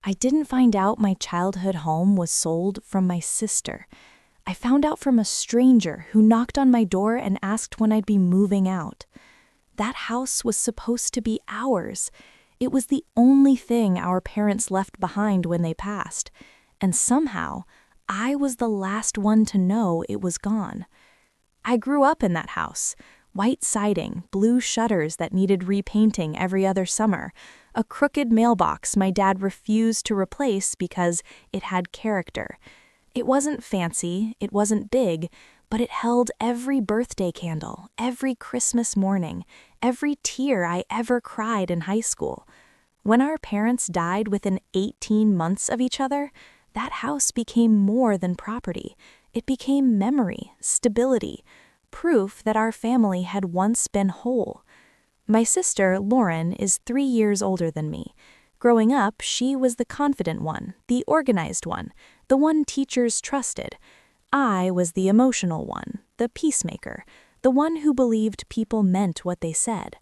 I didn't find out my childhood home was sold from my sister. I found out from a stranger who knocked on my door and asked when I'd be moving out. That house was supposed to be ours. It was the only thing our parents left behind when they passed. And somehow, I was the last one to know it was gone. I grew up in that house. White siding, blue shutters that needed repainting every other summer, a crooked mailbox my dad refused to replace because it had character. It wasn't fancy, it wasn't big, but it held every birthday candle, every Christmas morning, every tear I ever cried in high school. When our parents died within 18 months of each other, that house became more than property. It became memory, stability, proof that our family had once been whole. My sister, Lauren, is 3 years older than me. Growing up, she was the confident one, the organized one, the one teachers trusted. I was the emotional one, the peacemaker, the one who believed people meant what they said.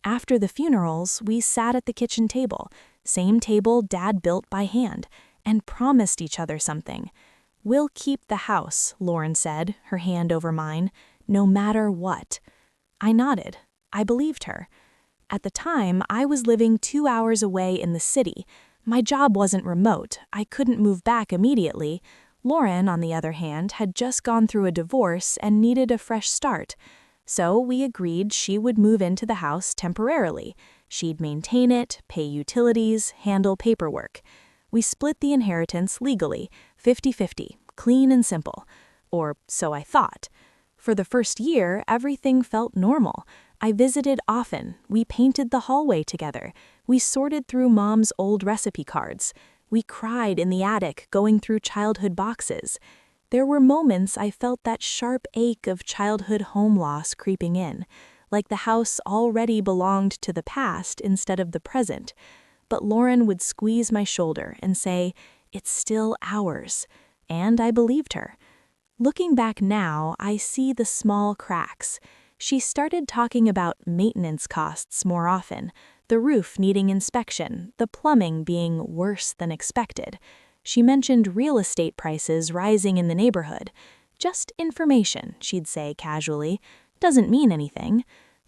After the funerals, we sat at the kitchen table, same table Dad built by hand, and promised each other something. "We'll keep the house," Lauren said, her hand over mine, "no matter what." I nodded. I believed her. At the time, I was living 2 hours away in the city. My job wasn't remote. I couldn't move back immediately. Lauren, on the other hand, had just gone through a divorce and needed a fresh start. So we agreed she would move into the house temporarily. She'd maintain it, pay utilities, handle paperwork. We split the inheritance legally, 50-50, clean and simple. Or so I thought. For the first year, everything felt normal. I visited often. We painted the hallway together. We sorted through Mom's old recipe cards. We cried in the attic, going through childhood boxes. There were moments I felt that sharp ache of childhood home loss creeping in, like the house already belonged to the past instead of the present. But Lauren would squeeze my shoulder and say, "It's still ours." And I believed her. Looking back now, I see the small cracks. She started talking about maintenance costs more often, the roof needing inspection, the plumbing being worse than expected. She mentioned real estate prices rising in the neighborhood. "Just information," she'd say casually. "Doesn't mean anything."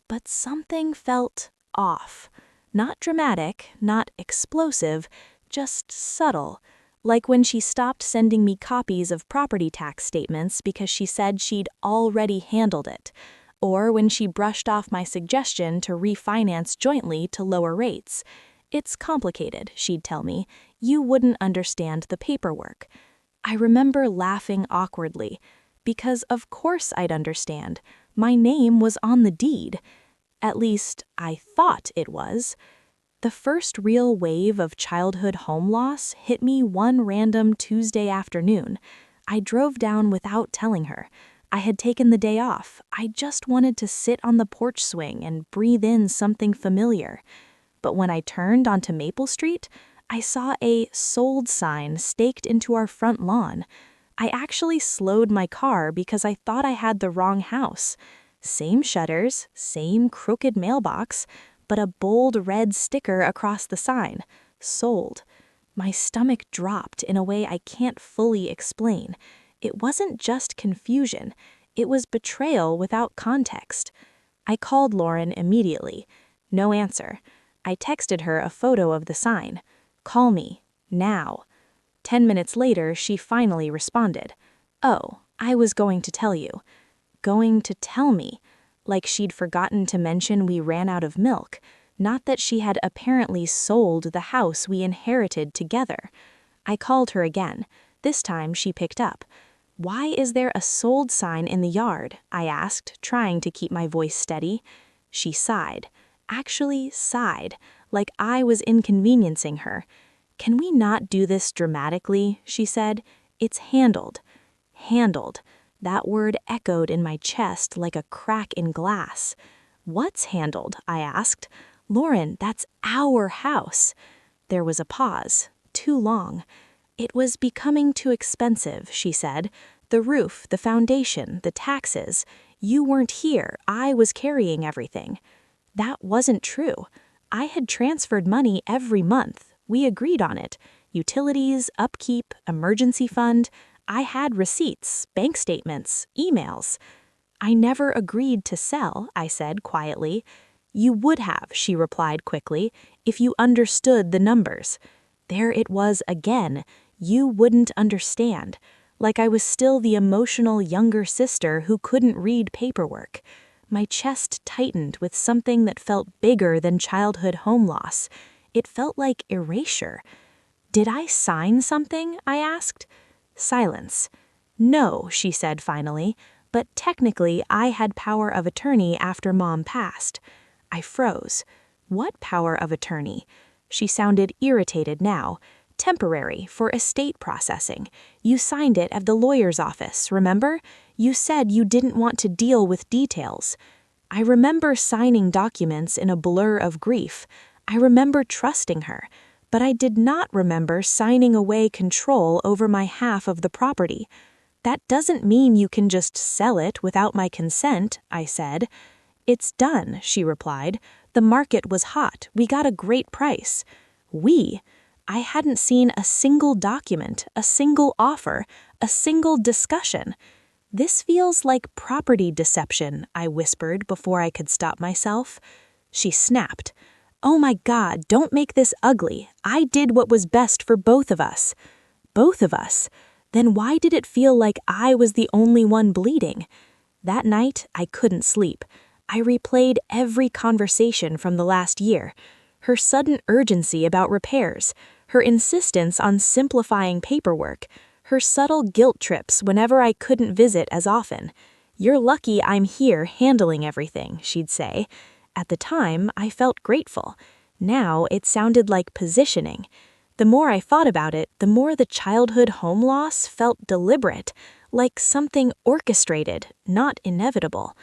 But something felt off. Not dramatic, not explosive, just subtle. Like when she stopped sending me copies of property tax statements because she said she'd already handled it. Or when she brushed off my suggestion to refinance jointly to lower rates. "It's complicated," she'd tell me. "You wouldn't understand the paperwork." I remember laughing awkwardly. Because of course I'd understand. My name was on the deed. At least, I thought it was. The first real wave of childhood home loss hit me one random Tuesday afternoon. I drove down without telling her. I had taken the day off. I just wanted to sit on the porch swing and breathe in something familiar. But when I turned onto Maple Street, I saw a "sold" sign staked into our front lawn. I actually slowed my car because I thought I had the wrong house. Same shutters, same crooked mailbox, but a bold red sticker across the sign, "Sold." My stomach dropped in a way I can't fully explain. It wasn't just confusion. It was betrayal without context. I called Lauren immediately. No answer. I texted her a photo of the sign. "Call me. Now." 10 minutes later, she finally responded. "Oh, I was going to tell you." Going to tell me. Like she'd forgotten to mention we ran out of milk, not that she had apparently sold the house we inherited together. I called her again. This time she picked up. "Why is there a sold sign in the yard?" I asked, trying to keep my voice steady. She sighed. Actually sighed, like I was inconveniencing her. "Can we not do this dramatically?" she said. "It's handled." Handled. That word echoed in my chest like a crack in glass. "What's handled?" I asked. "Lauren, that's our house." There was a pause. Too long. "It was becoming too expensive," she said. "The roof, the foundation, the taxes. You weren't here. I was carrying everything." That wasn't true. I had transferred money every month. We agreed on it. Utilities, upkeep, emergency fund. I had receipts, bank statements, emails. I never agreed to sell, I said quietly. You would have, she replied quickly, if you understood the numbers. There it was again. You wouldn't understand. Like I was still the emotional younger sister who couldn't read paperwork. My chest tightened with something that felt bigger than childhood home loss. It felt like erasure. Did I sign something? I asked. Silence. No, she said finally, but technically I had power of attorney after Mom passed. I froze. What power of attorney? She sounded irritated now. Temporary, for estate processing. You signed it at the lawyer's office, remember? You said you didn't want to deal with details. I remember signing documents in a blur of grief. I remember trusting her. But I did not remember signing away control over my half of the property. That doesn't mean you can just sell it without my consent, I said. It's done, she replied. The market was hot. We got a great price. We? I hadn't seen a single document, a single offer, a single discussion. This feels like property deception, I whispered before I could stop myself. She snapped. Oh my God, don't make this ugly. I did what was best for both of us. Both of us? Then why did it feel like I was the only one bleeding? That night, I couldn't sleep. I replayed every conversation from the last year. Her sudden urgency about repairs, her insistence on simplifying paperwork, her subtle guilt trips whenever I couldn't visit as often. You're lucky I'm here handling everything, she'd say. At the time, I felt grateful. Now it sounded like positioning. The more I thought about it, the more the childhood home loss felt deliberate, like something orchestrated, not inevitable.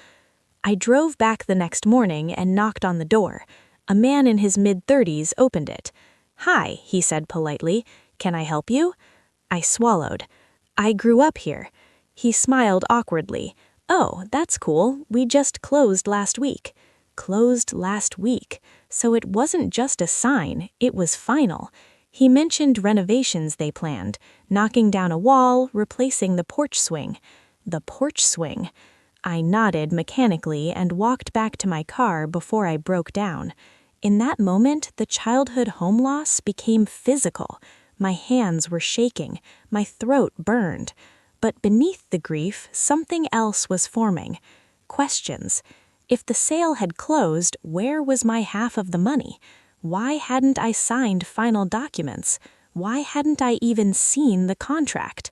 I drove back the next morning and knocked on the door. A man in his mid-30s opened it. Hi, he said politely. Can I help you? I swallowed. I grew up here. He smiled awkwardly. Oh, that's cool. We just closed last week. Closed last week. So it wasn't just a sign, it was final. He mentioned renovations they planned, knocking down a wall, replacing the porch swing. The porch swing. I nodded mechanically and walked back to my car before I broke down. In that moment, the childhood home loss became physical. My hands were shaking, my throat burned. But beneath the grief, something else was forming. Questions. If the sale had closed, where was my half of the money? Why hadn't I signed final documents? Why hadn't I even seen the contract?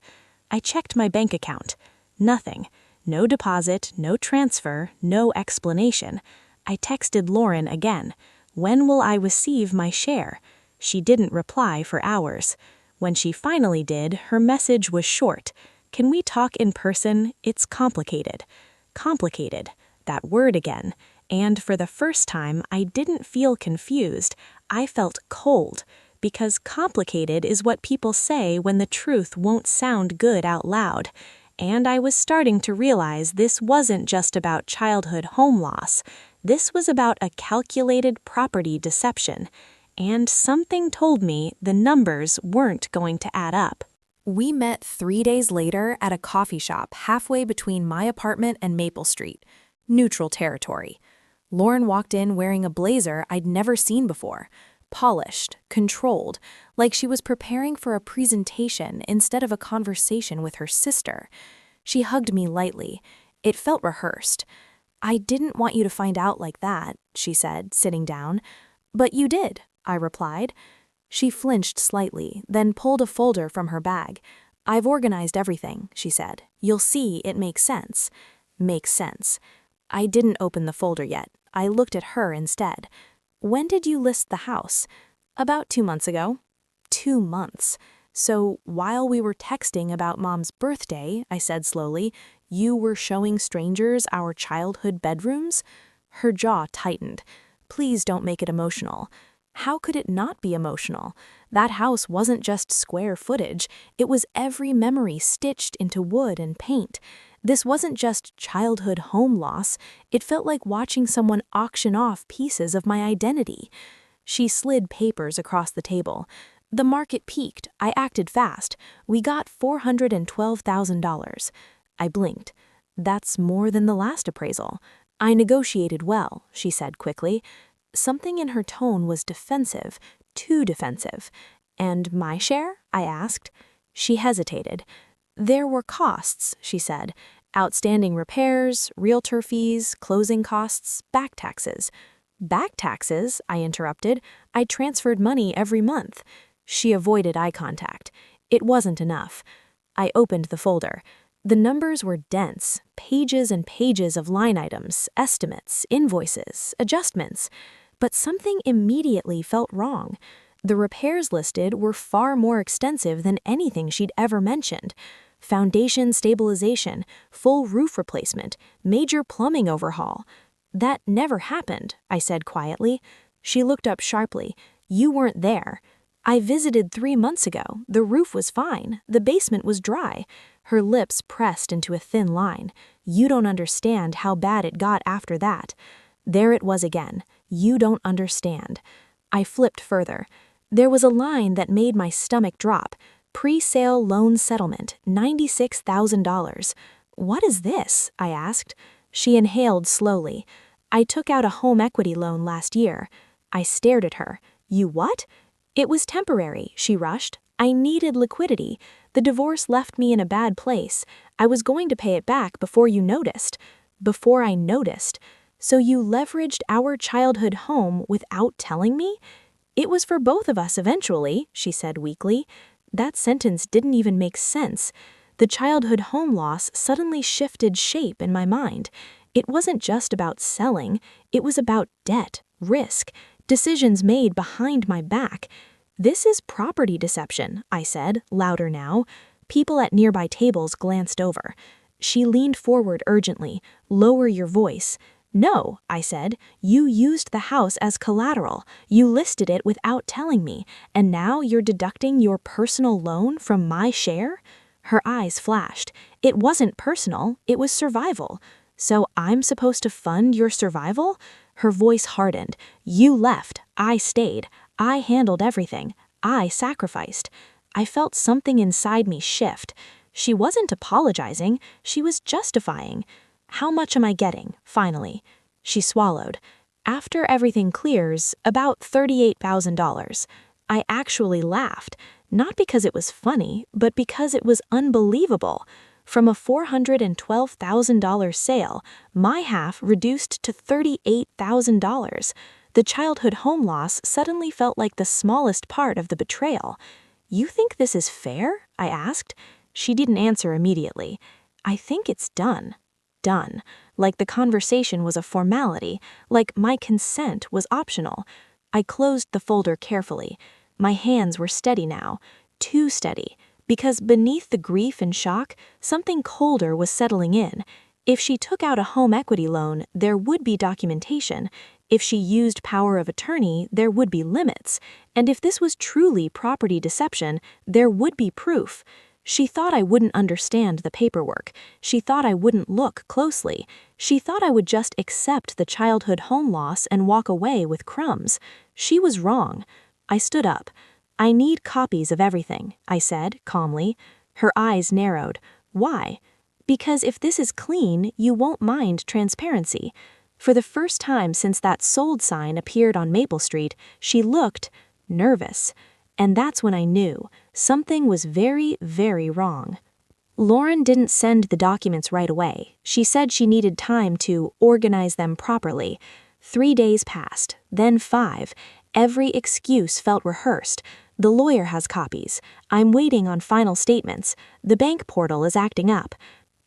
I checked my bank account. Nothing. No deposit, no transfer, no explanation. I texted Lauren again. When will I receive my share? She didn't reply for hours. When she finally did, her message was short. Can we talk in person? It's complicated. Complicated. That word again. And for the first time, I didn't feel confused. I felt cold. Because complicated is what people say when the truth won't sound good out loud. And I was starting to realize this wasn't just about childhood home loss. This was about a calculated property deception. And something told me the numbers weren't going to add up. We met 3 days later at a coffee shop halfway between my apartment and Maple Street. Neutral territory. Lauren walked in wearing a blazer I'd never seen before. Polished, controlled, like she was preparing for a presentation instead of a conversation with her sister. She hugged me lightly. It felt rehearsed. I didn't want you to find out like that, she said, sitting down. But you did, I replied. She flinched slightly, then pulled a folder from her bag. I've organized everything, she said. You'll see it makes sense. Makes sense. I didn't open the folder yet. I looked at her instead. When did you list the house? About 2 months ago. 2 months. So while we were texting about Mom's birthday, I said slowly, you were showing strangers our childhood bedrooms? Her jaw tightened. Please don't make it emotional. How could it not be emotional? That house wasn't just square footage. It was every memory stitched into wood and paint. This wasn't just childhood home loss. It felt like watching someone auction off pieces of my identity. She slid papers across the table. The market peaked. I acted fast. We got $412,000. I blinked. That's more than the last appraisal. I negotiated well, she said quickly. Something in her tone was defensive, too defensive. And my share? I asked. She hesitated. There were costs, she said. Outstanding repairs, realtor fees, closing costs, back taxes. Back taxes? I interrupted. I transferred money every month. She avoided eye contact. It wasn't enough. I opened the folder. The numbers were dense, pages and pages of line items, estimates, invoices, adjustments. But something immediately felt wrong. The repairs listed were far more extensive than anything she'd ever mentioned. Foundation stabilization, full roof replacement, major plumbing overhaul. That never happened, I said quietly. She looked up sharply. You weren't there. I visited 3 months ago. The roof was fine. The basement was dry. Her lips pressed into a thin line. You don't understand how bad it got after that. There it was again. You don't understand. I flipped further. There was a line that made my stomach drop. Pre-sale loan settlement, $96,000. What is this? I asked. She inhaled slowly. I took out a home equity loan last year. I stared at her. You what? It was temporary, she rushed. I needed liquidity. The divorce left me in a bad place. I was going to pay it back before you noticed. Before I noticed. So you leveraged our childhood home without telling me? It was for both of us eventually, she said weakly. That sentence didn't even make sense. The childhood home loss suddenly shifted shape in my mind. It wasn't just about selling. It was about debt, risk, decisions made behind my back. This is property deception, I said, louder now. People at nearby tables glanced over. She leaned forward urgently. Lower your voice. No, I said. You used the house as collateral. You listed it without telling me, and now you're deducting your personal loan from my share? Her eyes flashed. It wasn't personal, it was survival. So I'm supposed to fund your survival? Her voice hardened. You left. I stayed. I handled everything. I sacrificed. I felt something inside me shift. She wasn't apologizing. She was justifying. How much am I getting, finally? She swallowed. After everything clears, about $38,000. I actually laughed, not because it was funny, but because it was unbelievable. From a $412,000 sale, my half reduced to $38,000. The childhood home loss suddenly felt like the smallest part of the betrayal. You think this is fair? I asked. She didn't answer immediately. I think it's done. Done. Like the conversation was a formality, like my consent was optional. I closed the folder carefully. My hands were steady now, too steady, because beneath the grief and shock, something colder was settling in. If she took out a home equity loan, there would be documentation. If she used power of attorney, there would be limits. And if this was truly property deception, there would be proof. She thought I wouldn't understand the paperwork. She thought I wouldn't look closely. She thought I would just accept the childhood home loss and walk away with crumbs. She was wrong. I stood up. I need copies of everything, I said calmly. Her eyes narrowed. Why? Because if this is clean, you won't mind transparency. For the first time since that sold sign appeared on Maple Street, she looked nervous. And that's when I knew something was very, very wrong. Lauren didn't send the documents right away. She said she needed time to organize them properly. 3 days passed, then 5. Every excuse felt rehearsed. The lawyer has copies. I'm waiting on final statements. The bank portal is acting up.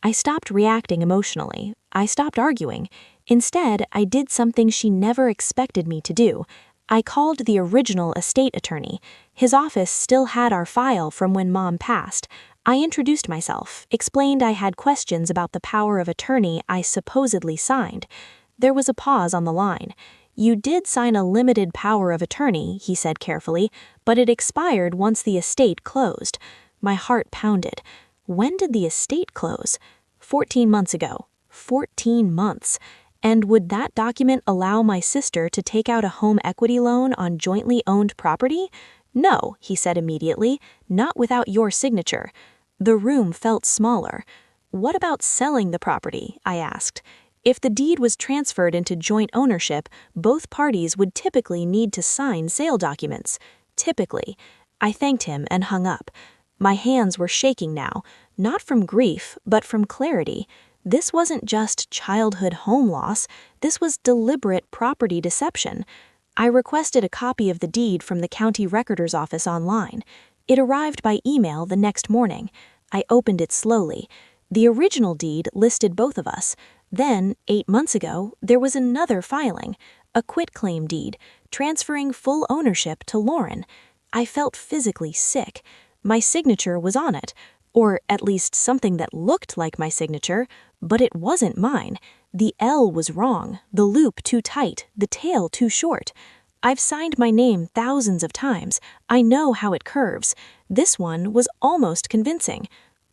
I stopped reacting emotionally. I stopped arguing. Instead, I did something she never expected me to do. I called the original estate attorney. His office still had our file from when Mom passed. I introduced myself, explained I had questions about the power of attorney I supposedly signed. There was a pause on the line. You did sign a limited power of attorney, he said carefully, but it expired once the estate closed. My heart pounded. When did the estate close? 14 months ago. 14 months. And would that document allow my sister to take out a home equity loan on jointly owned property? "No," he said immediately, "not without your signature." The room felt smaller. "What about selling the property?" I asked. If the deed was transferred into joint ownership, both parties would typically need to sign sale documents. Typically. I thanked him and hung up. My hands were shaking now, not from grief, but from clarity. This wasn't just childhood home loss, this was deliberate property deception. I requested a copy of the deed from the county recorder's office online. It arrived by email the next morning. I opened it slowly. The original deed listed both of us. Then, 8 months ago, there was another filing, a quitclaim deed, transferring full ownership to Lauren. I felt physically sick. My signature was on it, or at least something that looked like my signature, but it wasn't mine. The L was wrong, the loop too tight, the tail too short. I've signed my name thousands of times. I know how it curves. This one was almost convincing.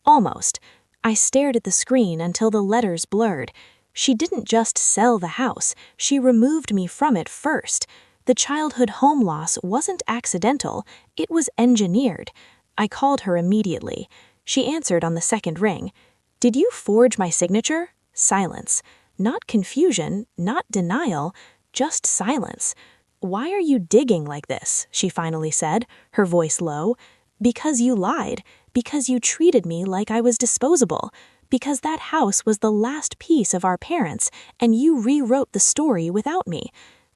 Almost. I stared at the screen until the letters blurred. She didn't just sell the house, she removed me from it first. The childhood home loss wasn't accidental, it was engineered. I called her immediately. She answered on the second ring. "Did you forge my signature?" Silence. Not confusion, not denial, just silence. "Why are you digging like this?" she finally said, her voice low. "Because you lied. Because you treated me like I was disposable. Because that house was the last piece of our parents, and you rewrote the story without me."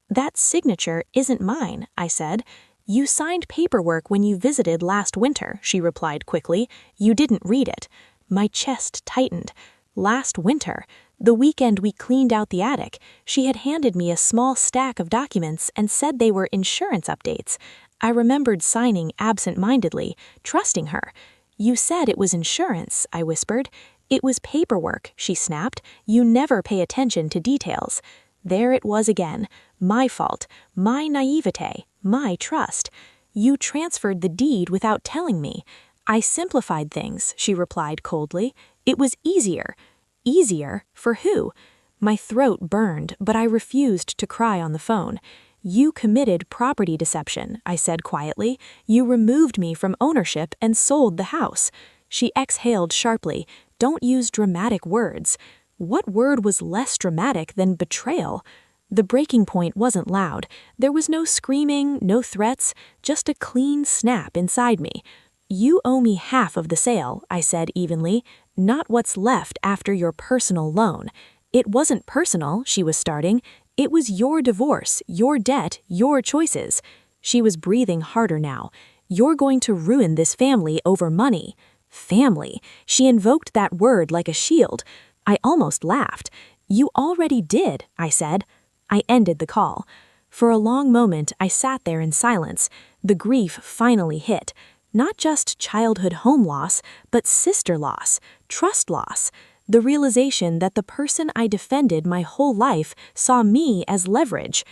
"That signature isn't mine," I said. "You signed paperwork when you visited last winter," she replied quickly. "You didn't read it." My chest tightened. Last winter, the weekend we cleaned out the attic, she had handed me a small stack of documents and said they were insurance updates. I remembered signing absent-mindedly, trusting her. "You said it was insurance," I whispered. "It was paperwork," she snapped. "You never pay attention to details." There it was again. My fault, my naivete, my trust. "You transferred the deed without telling me." "I simplified things," she replied coldly. "It was easier." Easier? For who? My throat burned, but I refused to cry on the phone. "You committed property deception," I said quietly. "You removed me from ownership and sold the house." She exhaled sharply. "Don't use dramatic words." What word was less dramatic than betrayal? The breaking point wasn't loud. There was no screaming, no threats, just a clean snap inside me. "You owe me half of the sale," I said evenly, "not what's left after your personal loan." "It wasn't personal," she was starting. "It was your divorce, your debt, your choices." She was breathing harder now. "You're going to ruin this family over money." Family. She invoked that word like a shield. I almost laughed. "You already did," I said. I ended the call. For a long moment, I sat there in silence. The grief finally hit. Not just childhood home loss, but sister loss, trust loss. The realization that the person I defended my whole life saw me as leverage.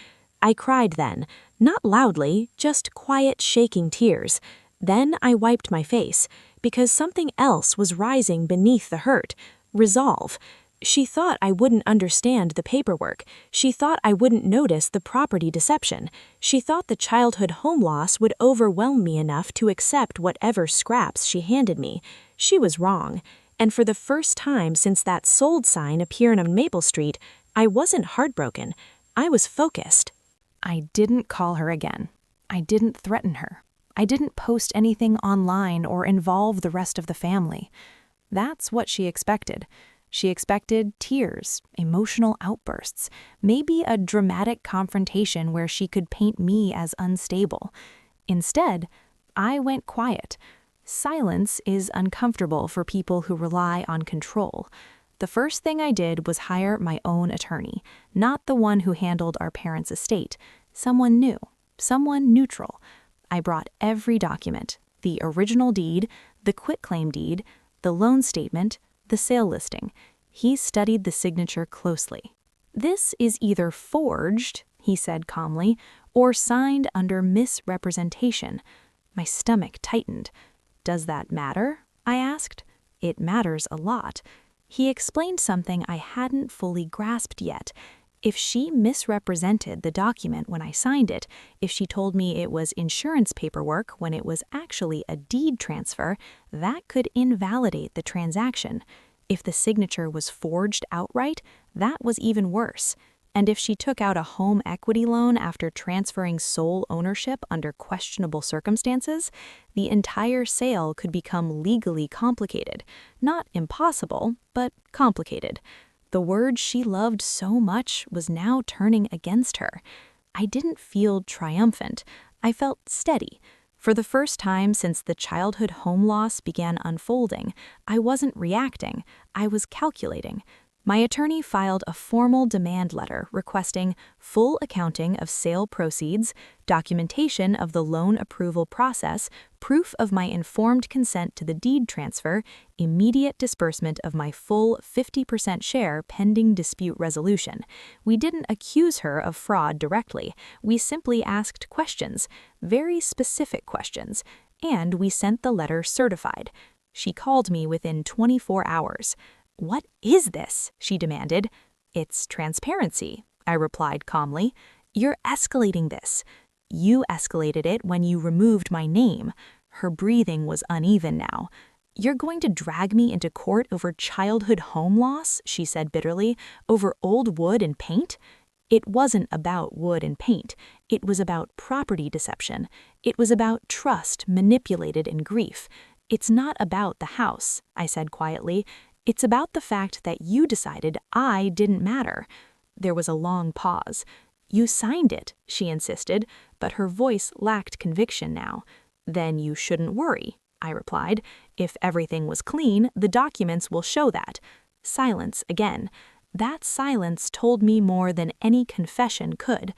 I cried then, not loudly, just quiet, shaking tears. Then I wiped my face, because something else was rising beneath the hurt. Resolve. She thought I wouldn't understand the paperwork. She thought I wouldn't notice the property deception. She thought the childhood home loss would overwhelm me enough to accept whatever scraps she handed me. She was wrong. And for the first time since that sold sign appeared on Maple Street, I wasn't heartbroken. I was focused. I didn't call her again. I didn't threaten her. I didn't post anything online or involve the rest of the family. That's what she expected. She expected tears, emotional outbursts, maybe a dramatic confrontation where she could paint me as unstable. Instead, I went quiet. Silence is uncomfortable for people who rely on control. The first thing I did was hire my own attorney, not the one who handled our parents' estate. Someone new, someone neutral. I brought every document, the original deed, the quitclaim deed, the loan statement, the sale listing. He studied the signature closely. "This is either forged," he said calmly, "or signed under misrepresentation." My stomach tightened. "Does that matter?" I asked. "It matters a lot." He explained something I hadn't fully grasped yet. If she misrepresented the document when I signed it, if she told me it was insurance paperwork when it was actually a deed transfer, that could invalidate the transaction. If the signature was forged outright, that was even worse. And if she took out a home equity loan after transferring sole ownership under questionable circumstances, the entire sale could become legally complicated. Not impossible, but complicated. The word she loved so much was now turning against her. I didn't feel triumphant. I felt steady. For the first time since the childhood home loss began unfolding, I wasn't reacting, I was calculating. My attorney filed a formal demand letter requesting full accounting of sale proceeds, documentation of the loan approval process, proof of my informed consent to the deed transfer, immediate disbursement of my full 50% share pending dispute resolution. We didn't accuse her of fraud directly. We simply asked questions, very specific questions, and we sent the letter certified. She called me within 24 hours. "What is this?" she demanded. "It's transparency," I replied calmly. "You're escalating this. You escalated it when you removed my name." Her breathing was uneven now. "You're going to drag me into court over childhood home loss," she said bitterly, "over old wood and paint?" It wasn't about wood and paint. It was about property deception. It was about trust manipulated in grief. "It's not about the house," I said quietly. "It's about the fact that you decided I didn't matter." There was a long pause. "You signed it," she insisted, but her voice lacked conviction now. "Then you shouldn't worry," I replied. "If everything was clean, the documents will show that." Silence again. That silence told me more than any confession could.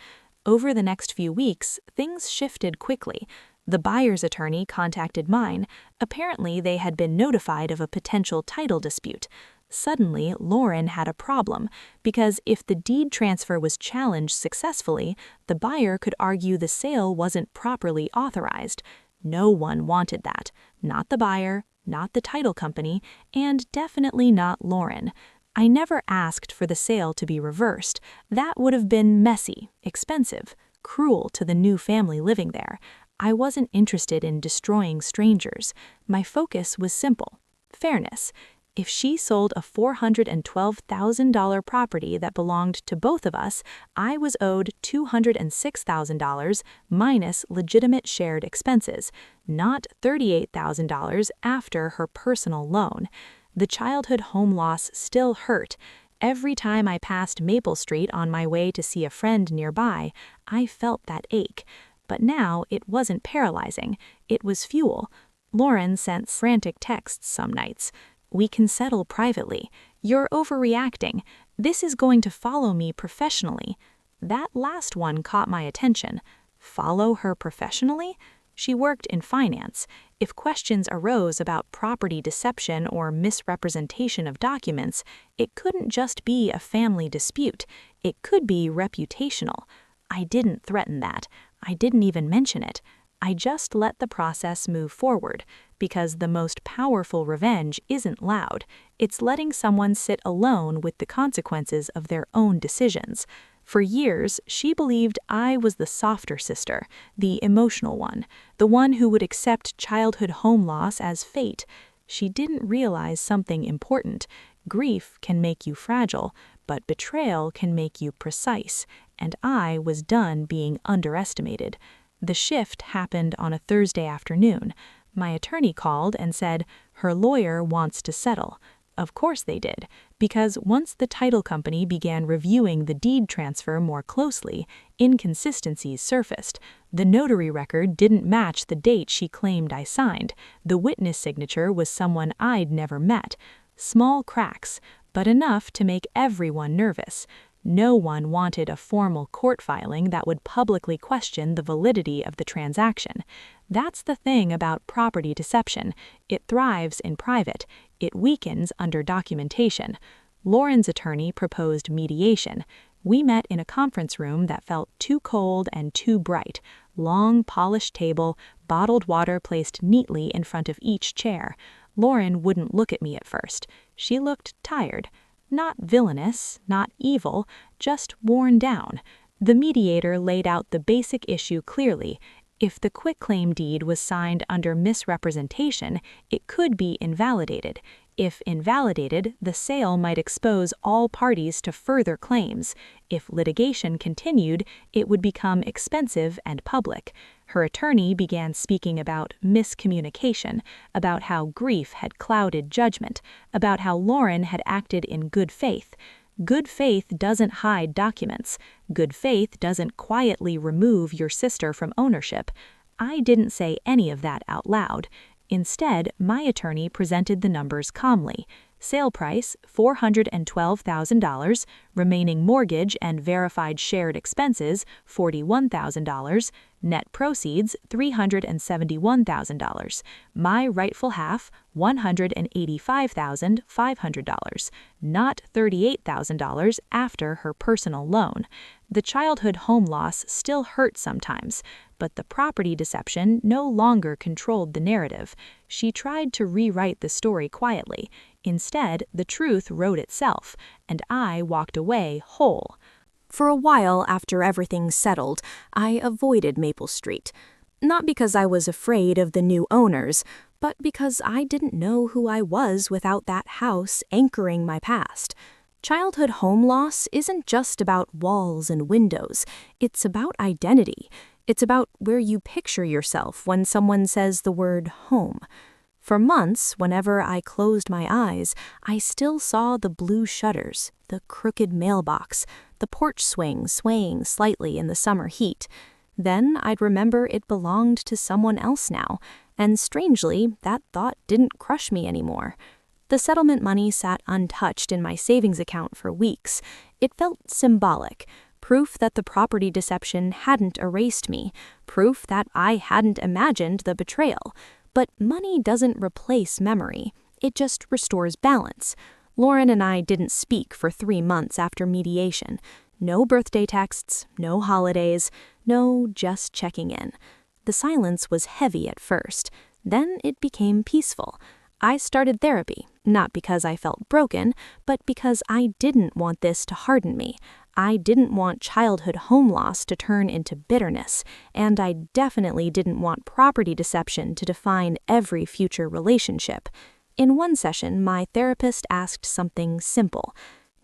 Over the next few weeks, things shifted quickly. The buyer's attorney contacted mine. Apparently, they had been notified of a potential title dispute. Suddenly, Lauren had a problem, because if the deed transfer was challenged successfully, the buyer could argue the sale wasn't properly authorized. No one wanted that. Not the buyer, not the title company, and definitely not Lauren. I never asked for the sale to be reversed. That would have been messy, expensive, cruel to the new family living there. I wasn't interested in destroying strangers. My focus was simple: fairness. If she sold a $412,000 property that belonged to both of us, I was owed $206,000 minus legitimate shared expenses, not $38,000 after her personal loan. The childhood home loss still hurt. Every time I passed Maple Street on my way to see a friend nearby, I felt that ache. But now it wasn't paralyzing. It was fuel. Lauren sent frantic texts some nights. "We can settle privately. You're overreacting. This is going to follow me professionally." That last one caught my attention. Follow her professionally? She worked in finance. If questions arose about property deception or misrepresentation of documents, it couldn't just be a family dispute. It could be reputational. I didn't threaten that. I didn't even mention it. I just let the process move forward, because the most powerful revenge isn't loud. It's letting someone sit alone with the consequences of their own decisions. For years, she believed I was the softer sister, the emotional one, the one who would accept childhood home loss as fate. She didn't realize something important. Grief can make you fragile, but betrayal can make you precise, and I was done being underestimated. The shift happened on a Thursday afternoon. My attorney called and said her lawyer wants to settle. Of course they did, because once the title company began reviewing the deed transfer more closely, inconsistencies surfaced. The notary record didn't match the date she claimed I signed. The witness signature was someone I'd never met. Small cracks, but enough to make everyone nervous. No one wanted a formal court filing that would publicly question the validity of the transaction. That's the thing about property deception. It thrives in private. It weakens under documentation. Lauren's attorney proposed mediation. We met in a conference room that felt too cold and too bright. Long, polished table, bottled water placed neatly in front of each chair. Lauren wouldn't look at me at first. She looked tired. Not villainous, not evil, just worn down. The mediator laid out the basic issue clearly. If the quitclaim deed was signed under misrepresentation, it could be invalidated. If invalidated, the sale might expose all parties to further claims. If litigation continued, it would become expensive and public. Her attorney began speaking about miscommunication, about how grief had clouded judgment, about how Lauren had acted in good faith. Good faith doesn't hide documents. Good faith doesn't quietly remove your sister from ownership. I didn't say any of that out loud. Instead, my attorney presented the numbers calmly. Sale price, $412,000, remaining mortgage and verified shared expenses, $41,000, net proceeds, $371,000, my rightful half, $185,500, not $38,000 after her personal loan. The childhood home loss still hurt sometimes, but the property deception no longer controlled the narrative. She tried to rewrite the story quietly. Instead, the truth wrote itself, and I walked away whole. For a while after everything settled, I avoided Maple Street. Not because I was afraid of the new owners, but because I didn't know who I was without that house anchoring my past. Childhood home loss isn't just about walls and windows. It's about identity. It's about where you picture yourself when someone says the word home. For months, whenever I closed my eyes, I still saw the blue shutters, the crooked mailbox, the porch swing swaying slightly in the summer heat. Then I'd remember it belonged to someone else now, and strangely, that thought didn't crush me anymore. The settlement money sat untouched in my savings account for weeks. It felt symbolic. Proof that the property deception hadn't erased me, proof that I hadn't imagined the betrayal. But money doesn't replace memory, it just restores balance. Lauren and I didn't speak for 3 months after mediation. No birthday texts, no holidays, no just checking in. The silence was heavy at first, then it became peaceful. I started therapy, not because I felt broken, but because I didn't want this to harden me. I didn't want childhood home loss to turn into bitterness, and I definitely didn't want property deception to define every future relationship. In one session, my therapist asked something simple.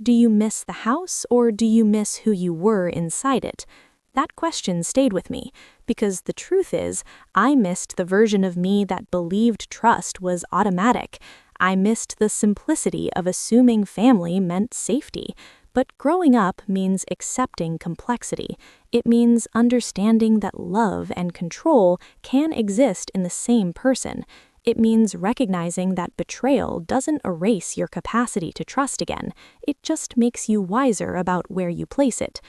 Do you miss the house, or do you miss who you were inside it? That question stayed with me, because the truth is, I missed the version of me that believed trust was automatic. I missed the simplicity of assuming family meant safety. But growing up means accepting complexity. It means understanding that love and control can exist in the same person. It means recognizing that betrayal doesn't erase your capacity to trust again. It just makes you wiser about where you place it.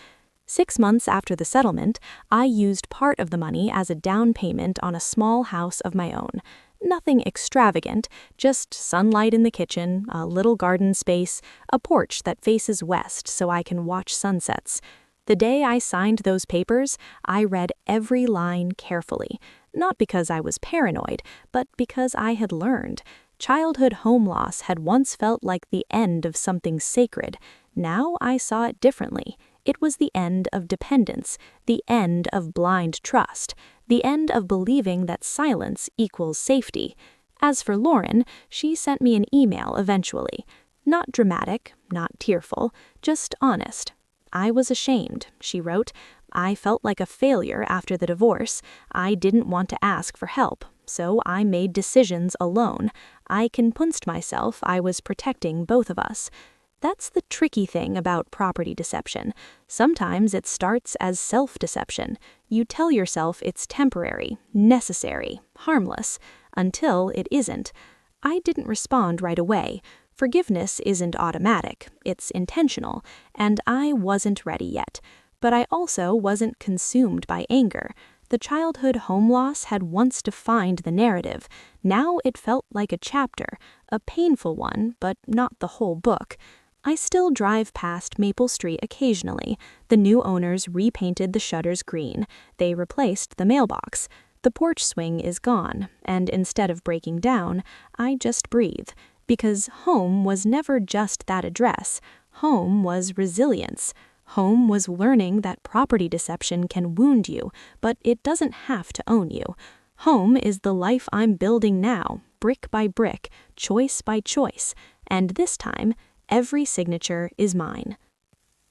6 months after the settlement, I used part of the money as a down payment on a small house of my own. Nothing extravagant, just sunlight in the kitchen, a little garden space, a porch that faces west so I can watch sunsets. The day I signed those papers, I read every line carefully, not because I was paranoid, but because I had learned. Childhood home loss had once felt like the end of something sacred. Now I saw it differently. It was the end of dependence, the end of blind trust, the end of believing that silence equals safety. As for Lauren, she sent me an email eventually. Not dramatic, not tearful, just honest. I was ashamed, she wrote. I felt like a failure after the divorce. I didn't want to ask for help, so I made decisions alone. I convinced myself I was protecting both of us. That's the tricky thing about property deception. Sometimes it starts as self-deception. You tell yourself it's temporary, necessary, harmless, until it isn't. I didn't respond right away. Forgiveness isn't automatic, it's intentional, and I wasn't ready yet. But I also wasn't consumed by anger. The childhood home loss had once defined the narrative. Now it felt like a chapter, a painful one, but not the whole book. I still drive past Maple Street occasionally. The new owners repainted the shutters green. They replaced the mailbox. The porch swing is gone, and instead of breaking down, I just breathe. because home was never just that address. Home was resilience. Home was learning that property deception can wound you, but it doesn't have to own you. Home is the life I'm building now, brick by brick, choice by choice, and this time, every signature is mine.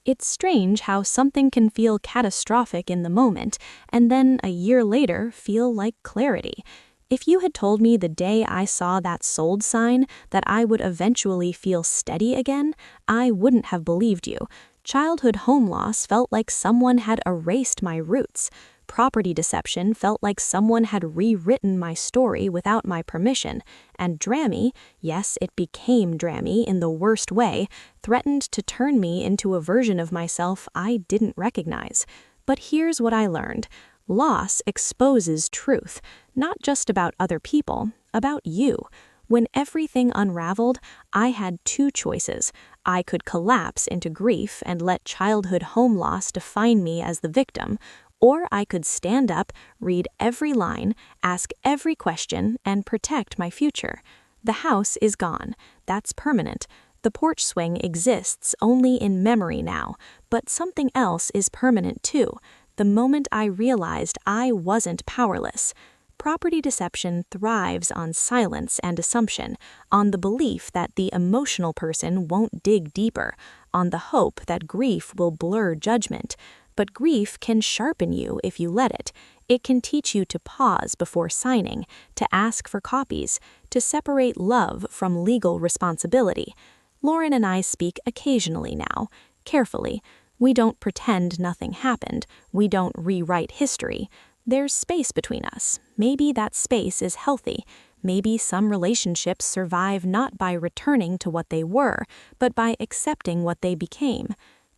It's strange how something can feel catastrophic in the moment, and then a year later feel like clarity. If you had told me the day I saw that sold sign that I would eventually feel steady again, I wouldn't have believed you. Childhood home loss felt like someone had erased my roots. Property deception felt like someone had rewritten my story without my permission, and dramay, yes, it became dramay in the worst way, threatened to turn me into a version of myself I didn't recognize. But here's what I learned. Loss exposes truth, not just about other people, about you. When everything unraveled, I had two choices. I could collapse into grief and let childhood home loss define me as the victim, or I could stand up, read every line, ask every question, and protect my future. The house is gone. That's permanent. The porch swing exists only in memory now, but something else is permanent too. The moment I realized I wasn't powerless. Property deception thrives on silence and assumption, on the belief that the emotional person won't dig deeper, on the hope that grief will blur judgment. But grief can sharpen you if you let it. It can teach you to pause before signing, to ask for copies, to separate love from legal responsibility. Lauren and I speak occasionally now, carefully. We don't pretend nothing happened. We don't rewrite history. There's space between us. Maybe that space is healthy. Maybe some relationships survive not by returning to what they were, but by accepting what they became.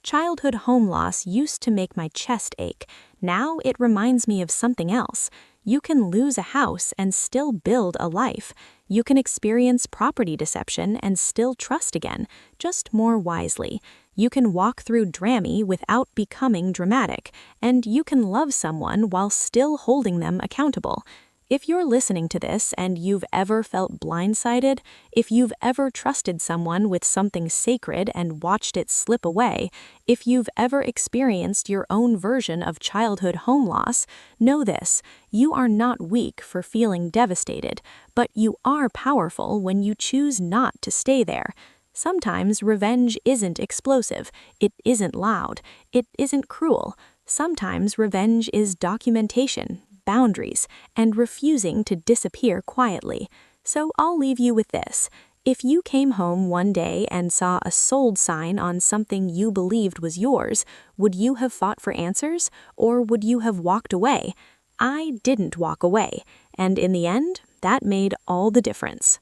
Childhood home loss used to make my chest ache. Now it reminds me of something else. You can lose a house and still build a life. You can experience property deception and still trust again, just more wisely. You can walk through dramay without becoming dramatic, and you can love someone while still holding them accountable. If you're listening to this and you've ever felt blindsided, if you've ever trusted someone with something sacred and watched it slip away, if you've ever experienced your own version of childhood home loss, know this: you are not weak for feeling devastated, but you are powerful when you choose not to stay there. Sometimes revenge isn't explosive, it isn't loud, it isn't cruel. Sometimes revenge is documentation, boundaries, and refusing to disappear quietly. So I'll leave you with this. If you came home one day and saw a sold sign on something you believed was yours, would you have fought for answers, or would you have walked away? I didn't walk away, and in the end, that made all the difference.